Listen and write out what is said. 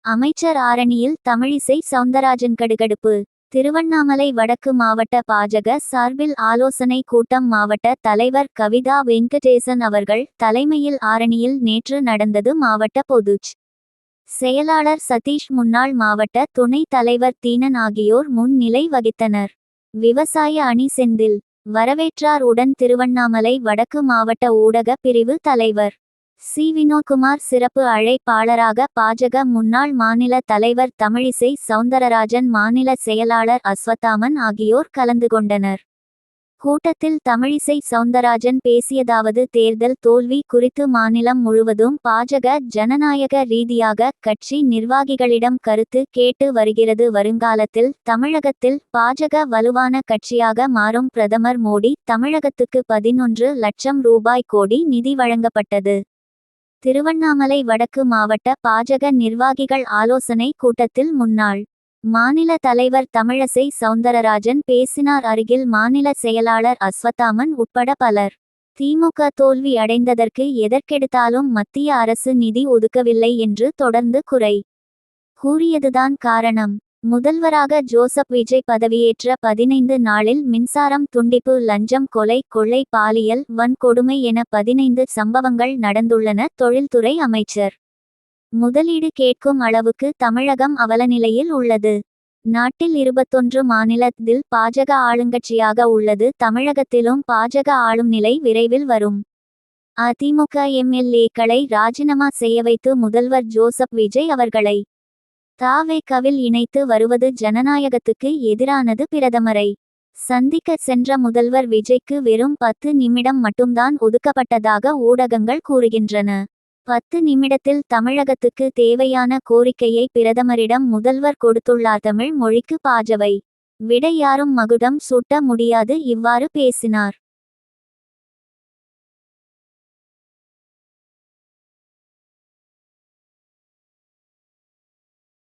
அமைச்சர் ஆரணியில் தமிழிசை சவுந்தரராஜன் கடுகடுப்பு. திருவண்ணாமலை வடக்கு மாவட்ட பாஜக சார்பில் ஆலோசனை கூட்டம் மாவட்ட தலைவர் கவிதா வெங்கடேசன் அவர்கள் தலைமையில் ஆரணியில் நேற்று நடந்தது. மாவட்ட பொதுச் செயலாளர் சதீஷ், முன்னாள் மாவட்ட துணைத் தலைவர் தீனன் ஆகியோர் முன்னிலை வகித்தனர். விவசாய அணி செந்தில் வரவேற்றார். உடன் திருவண்ணாமலை வடக்கு மாவட்ட ஊடக பிரிவு தலைவர் சி. வினோத்குமார், சிறப்பு அழைப்பாளராக பாஜக முன்னாள் மாநில தலைவர் தமிழிசை சவுந்தரராஜன், மாநில செயலாளர் அஸ்வத்தாமன் ஆகியோர் கலந்து கொண்டனர். கூட்டத்தில் தமிழிசை சவுந்தரராஜன் பேசியதாவது: தேர்தல் தோல்வி குறித்து மாநிலம் முழுவதும் பாஜக ஜனநாயக ரீதியாக கட்சி நிர்வாகிகளிடம் கருத்து கேட்டு வருகிறது. வருங்காலத்தில் தமிழகத்தில் பாஜக வலுவான கட்சியாக மாறும். பிரதமர் மோடி தமிழகத்துக்கு 11 லட்சம் ரூபாய் கோடி நிதி வழங்கப்பட்டது. திருவண்ணாமலை வடக்கு மாவட்ட பாஜக நிர்வாகிகள் ஆலோசனை கூட்டத்தில் முன்னாள் மாநில தலைவர் தமிழிசை சவுந்தரராஜன் பேசினார். அருகில் மாநில செயலாளர் அஸ்வத்தாமன் உட்பட பலர். திமுக தோல்வி அடைந்ததற்கு எதற்கெடுத்தாலும் மத்திய அரசு நிதி ஒதுக்கவில்லை என்று தொடர்ந்து குறை கூறியதுதான் காரணம். முதல்வராக ஜோசப் விஜய் பதவியேற்ற 15 நாளில் மின்சாரம் துண்டிப்பு, லஞ்சம், கொலை, கொள்ளை, பாலியல் வன்கொடுமை என 15 சம்பவங்கள் நடந்துள்ளன. தொழில்துறை அமைச்சர் முதலீடு கேட்கும் அளவுக்கு தமிழகம் அவலநிலையில் உள்ளது. நாட்டில் 21 மாநிலத்தில் பாஜக ஆளுங்கட்சியாக உள்ளது. தமிழகத்திலும் பாஜக ஆளும் நிலை விரைவில் வரும். அதிமுக எம்எல்ஏக்களை ராஜினாமா செய்ய வைத்து முதல்வர் ஜோசப் விஜய் அவர்களை த.வே.க.வில் இணைத்து வருவது ஜனநாயகத்துக்கு எதிரானது. பிரதமரை சந்திக்க சென்ற முதல்வர் விஜய்க்கு வெறும் 10 நிமிடம் மட்டும்தான் ஒதுக்கப்பட்டதாக ஊடகங்கள் கூறுகின்றன. 10 நிமிடத்தில் தமிழகத்துக்கு தேவையான கோரிக்கையை பிரதமரிடம் முதல்வர் கொடுத்துள்ளார். தமிழ் மொழிக்கு பாஜவை விட யாரும் மகுடம் சூட்ட முடியாது. இவ்வாறு பேசினார்.